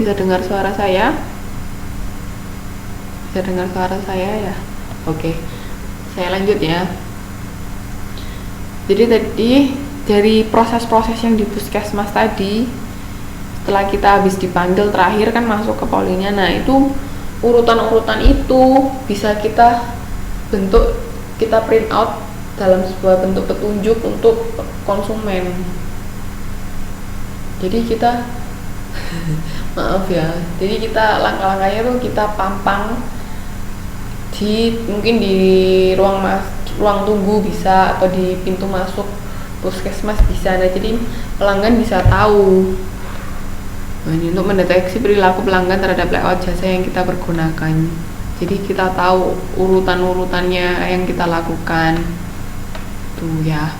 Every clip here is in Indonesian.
Bisa dengar suara saya? Bisa dengar suara saya ya? Oke, saya lanjut ya. Jadi tadi dari proses-proses yang di puskesmas tadi, setelah kita habis dipanggil terakhir kan masuk ke polinya. Nah itu urutan-urutan itu bisa kita bentuk, kita print out dalam sebuah bentuk petunjuk untuk konsumen. Jadi kita maaf ya, jadi kita langkah-langkahnya tuh kita pampang mungkin di ruang tunggu bisa, atau di pintu masuk puskesmas bisa. Nah jadi pelanggan bisa tahu. Nah, ini untuk mendeteksi perilaku pelanggan terhadap layout jasa yang kita pergunakan. Jadi kita tahu urutan-urutannya yang kita lakukan tuh ya.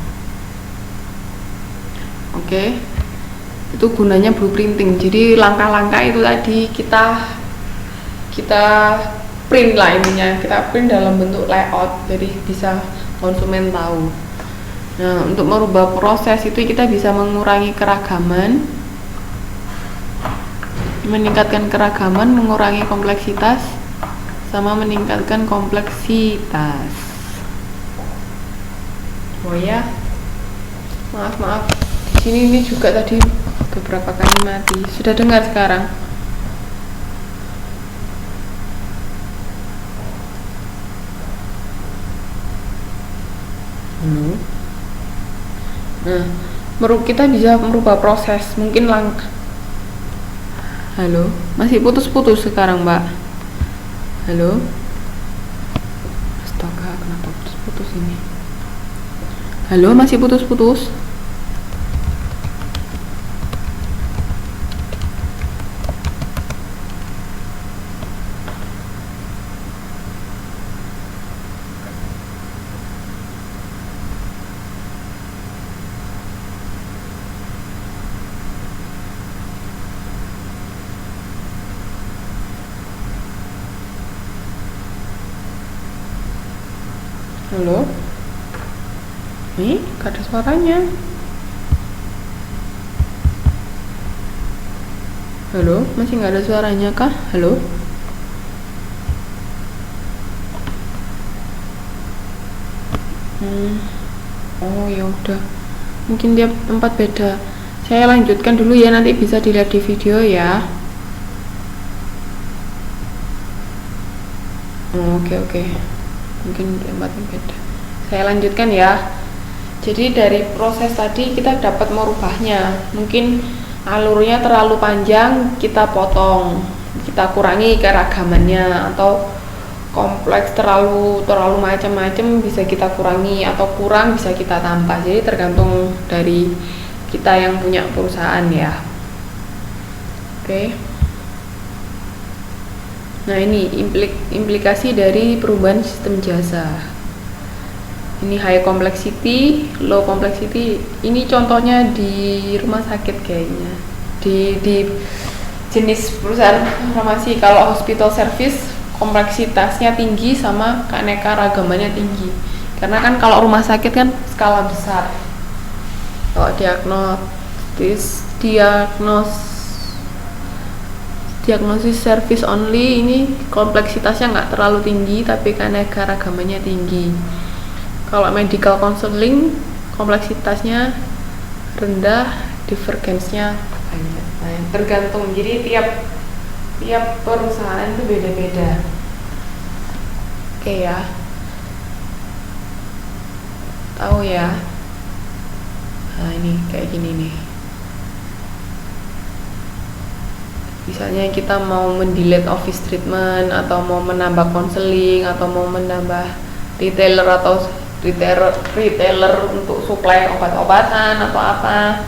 Oke, itu gunanya blueprinting. Jadi langkah-langkah itu tadi kita print lah, intinya kita print dalam bentuk layout, jadi bisa konsumen tahu. Nah untuk merubah proses itu kita bisa mengurangi keragaman, meningkatkan keragaman, mengurangi kompleksitas, sama meningkatkan kompleksitas. Oh ya, maaf di sini ini juga tadi beberapa kali mati. Sudah dengar sekarang? Nah, kita bisa merubah proses, mungkin halo, masih putus-putus sekarang mbak. Halo, astaga, kenapa putus-putus ini? Halo, masih putus-putus. Halo, nih gak ada suaranya. Halo, masih nggak ada suaranya kah? Halo. Oh ya udah, mungkin dia tempat beda. Saya lanjutkan dulu ya, nanti bisa dilihat di video ya. Oke. Mungkin tempatnya beda. Saya lanjutkan ya. Jadi dari proses tadi kita dapat merubahnya. Mungkin alurnya terlalu panjang, kita potong, kita kurangi keragamannya, atau kompleks terlalu macam-macam bisa kita kurangi, atau kurang bisa kita tambah. Jadi tergantung dari kita yang punya perusahaan ya. Oke. Nah ini implikasi dari perubahan sistem jasa. Ini high complexity, low complexity. Ini contohnya di rumah sakit kayaknya. Di jenis perusahaan farmasi. Kalau hospital service kompleksitasnya tinggi sama keanekaragamannya tinggi. Karena kan kalau rumah sakit kan skala besar. Kalau diagnosis service only, ini kompleksitasnya nggak terlalu tinggi tapi keanekaragamannya tinggi. Kalau medical counseling kompleksitasnya rendah, divergence-nya banyak. Nah, tergantung, jadi tiap perusahaan itu beda-beda. Oke ya, tahu ya. Nah ini kayak gini nih. Misalnya kita mau mendelete office treatment, atau mau menambah konseling, atau mau menambah retailer untuk suplai obat-obatan atau apa.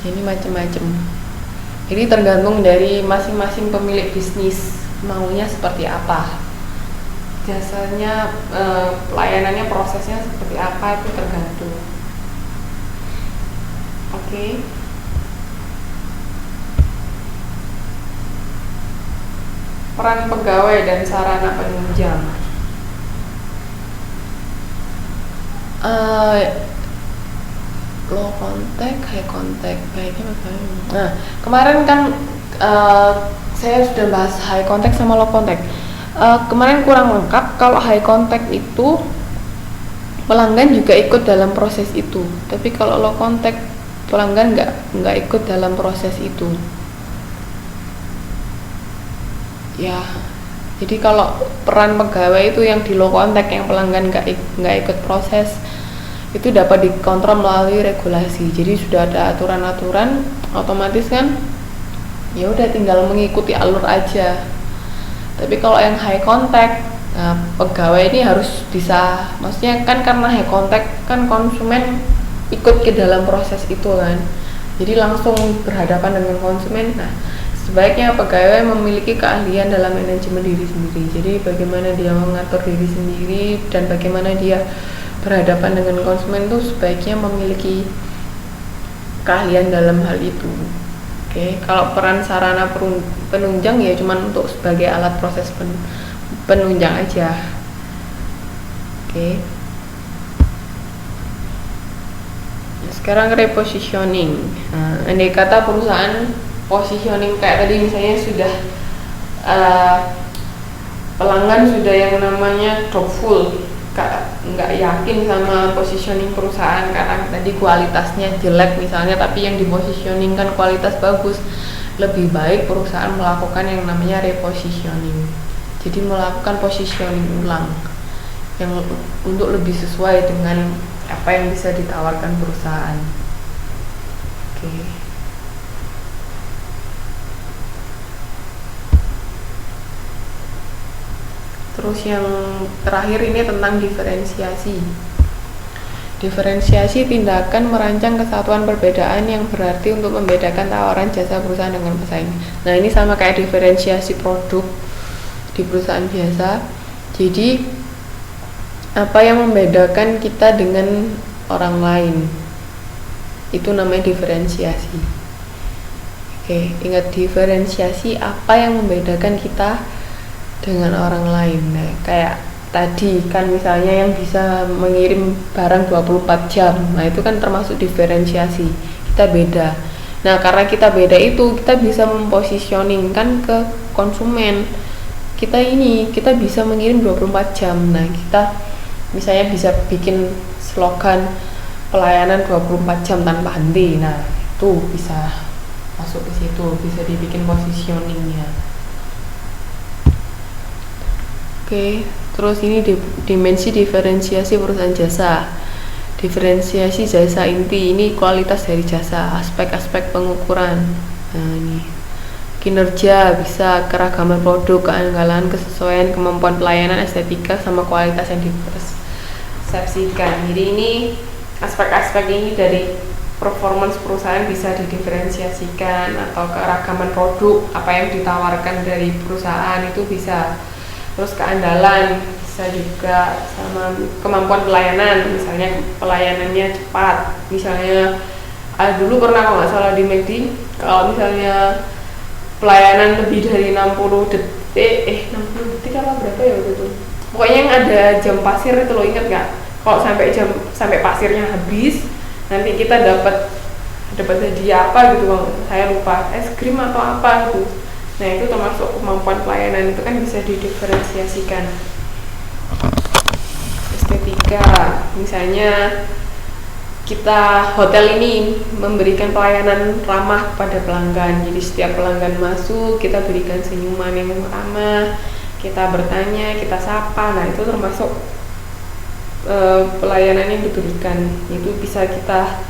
Ini macam-macam. Jadi tergantung dari masing-masing pemilik bisnis maunya seperti apa. Jasanya, pelayanannya, prosesnya seperti apa, itu tergantung. Oke. Peran pegawai dan sarana penunjang. Low contact, high contact, baiknya bagaimana? Nah, kemarin kan Eh, saya sudah bahas high contact sama low contact. Kemarin kurang lengkap, kalau high contact itu pelanggan juga ikut dalam proses itu, tapi kalau low contact pelanggan nggak ikut dalam proses itu ya. Jadi kalau peran pegawai itu yang di low contact, yang pelanggan nggak ikut proses, itu dapat dikontrol melalui regulasi. Jadi sudah ada aturan-aturan, otomatis kan ya udah tinggal mengikuti alur aja. Tapi kalau yang high contact, nah, pegawai ini harus bisa, maksudnya kan karena high contact kan konsumen ikut ke dalam proses itu kan, jadi langsung berhadapan dengan konsumen. Nah, sebaiknya pegawai memiliki keahlian dalam manajemen diri sendiri. Jadi bagaimana dia mengatur diri sendiri dan bagaimana dia berhadapan dengan konsumen itu sebaiknya memiliki keahlian dalam hal itu. Oke, kalau peran sarana penunjang ya cuman untuk sebagai alat proses penunjang aja. Oke. Sekarang repositioning. Nah, andai kata perusahaan positioning kayak tadi misalnya sudah pelanggan sudah yang namanya doubtful, nggak yakin sama positioning perusahaan karena tadi kualitasnya jelek misalnya, tapi yang dipositioning kan kualitas bagus, lebih baik perusahaan melakukan yang namanya repositioning. Jadi melakukan positioning ulang yang untuk lebih sesuai dengan apa yang bisa ditawarkan perusahaan. Oke. Terus yang terakhir ini tentang diferensiasi. Diferensiasi tindakan merancang kesatuan perbedaan yang berarti untuk membedakan tawaran jasa perusahaan dengan pesaing. Nah, ini sama kayak diferensiasi produk di perusahaan biasa. Jadi apa yang membedakan kita dengan orang lain itu namanya diferensiasi. Oke, ingat diferensiasi, apa yang membedakan kita dengan orang lain. Nah, kayak tadi kan misalnya yang bisa mengirim barang 24 jam, nah itu kan termasuk diferensiasi, kita beda. Nah, karena kita beda itu kita bisa mempositioningkan ke konsumen kita bisa mengirim 24 jam. Nah, kita misalnya bisa bikin slogan pelayanan 24 jam tanpa henti. Nah, itu bisa masuk ke situ, bisa dibikin positioningnya. Oke, terus ini dimensi diferensiasi perusahaan jasa. Diferensiasi jasa inti, ini kualitas dari jasa, aspek-aspek pengukuran. Nah, ini kinerja, bisa keragaman produk, keanggalan, kesesuaian, kemampuan pelayanan, estetika, sama kualitas yang dipersepsikan. Jadi ini aspek-aspek ini dari performance perusahaan bisa didiferensiasikan, atau keragaman produk, apa yang ditawarkan dari perusahaan itu bisa. Terus keandalan bisa juga, sama kemampuan pelayanan, misalnya pelayanannya cepat. Misalnya dulu pernah kalau nggak salah di McD, kalau misalnya pelayanan lebih dari 60 detik 60 detik apa berapa ya waktu itu, pokoknya yang ada jam pasir itu, lo inget nggak? Kalau sampai pasirnya habis, nanti kita dapat hadiah apa gitu, saya lupa, es krim atau apa gitu. Nah, itu termasuk kemampuan pelayanan, itu kan bisa didiferensiasikan. Estetika, misalnya kita hotel ini memberikan pelayanan ramah kepada pelanggan. Jadi setiap pelanggan masuk, kita berikan senyuman yang ramah, kita bertanya, kita sapa. Nah, itu termasuk pelayanan yang diberikan. Itu bisa kita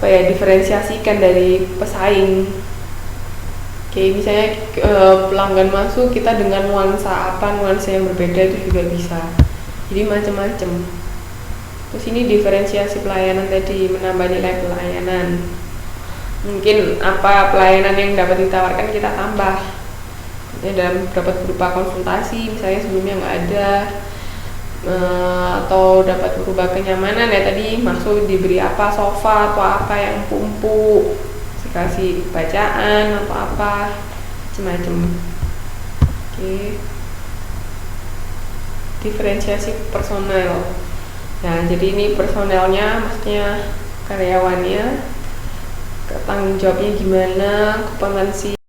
diferensiasikan dari pesaing. Kayak misalnya pelanggan masuk, kita dengan nuansa yang berbeda itu juga bisa. Jadi macam-macam. Terus ini diferensiasi pelayanan tadi, menambah nilai pelayanan. Mungkin apa pelayanan yang dapat ditawarkan kita tambah. Dapat berupa konsultasi, misalnya sebelumnya nggak ada, atau dapat berupa kenyamanan ya tadi, masuk diberi apa, sofa atau apa yang empuk, kasih bacaan atau apa, macam-macam. Oke. Diferensiasi personel. Nah, jadi ini personelnya, maksudnya karyawannya, tanggung jawabnya gimana, kompetensi